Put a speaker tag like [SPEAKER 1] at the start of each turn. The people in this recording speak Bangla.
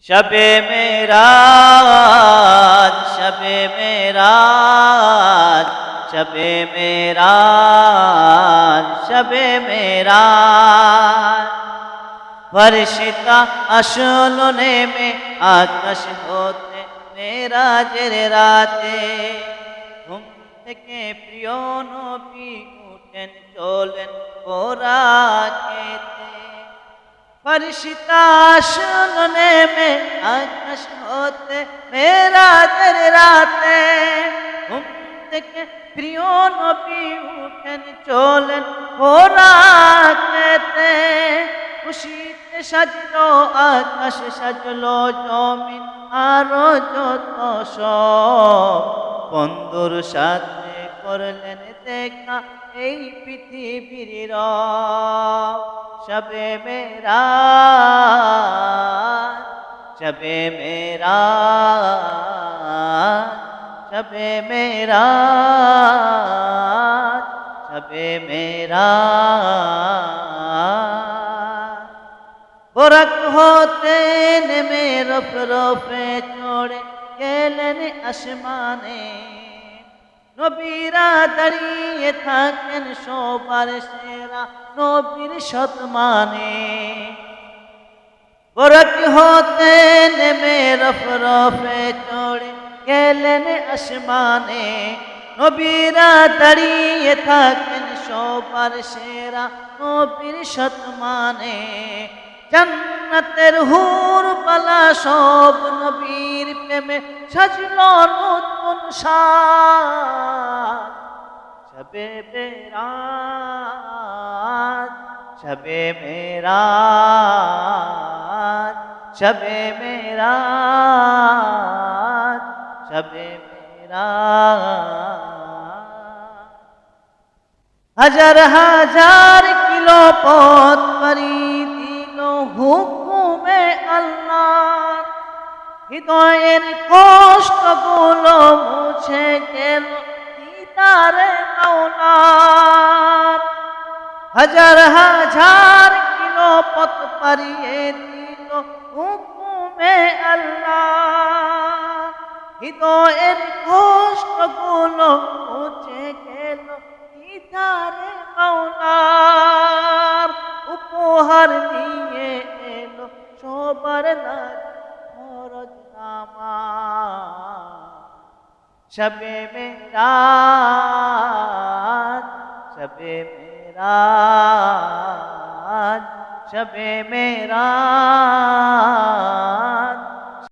[SPEAKER 1] शबे मेराज शबे मेराज शबे मेराज शबे मेराज वर्षिता আসলো নেমে আকাশ হতে মেরাজের রাতে ঘুম থেকে প্রিয় নবী উঠেন চলেন পোরাকেতে फरिश्ता আসলো নেমে আকাশ হতে মেরাজের রাতে ঘুম থেকে প্রিয় নবী উঠেন চলেন পোরাকেতে খুশিতে সাজলো আকাশ সাজলো জমিন আরো যত সব বন্ধুর সাথে করলেন দেখা এই পৃথিবীর রব शबे मेराज शबे मेराज शबे मेराज शबे मेराज बुरक होते नेमे रफ रफे चढ़े गेलेन आसमाने নবীরা দাঁড়িয়ে থাকেন সবার সেরা নবীর সম্মানে বরক হতে নেমে রফ রফে চড়ে গেলেন আসমানে নবীরা দাঁড়িয়ে থাকেন সবার সেরা নবীর সম্মানে জান্নাতের হুর পালা সব নবীর প্রেমে সাজলো নতুন সাজ শবে মেরাজ শবে মেরাজ শবে মেরাজ শবে মেরাজ হাজার হাজার কিলো পথ পাড়ি হুকুমে আল্লাহ হৃদয়ের কষ্টগুলো মুছে গেল দিদারে মাওলার হাজার হাজার কিলো পথ পাড়িয়ে দিল হুকুমে আল্লাহ হৃদয়ের কষ্টগুলো মুছে গেল দিদারে মাওলার উপহার নিয়ে এলো সবার ফরজ নামাজ শবে মেরাজ শবে মেরাজ শবে মেরাজ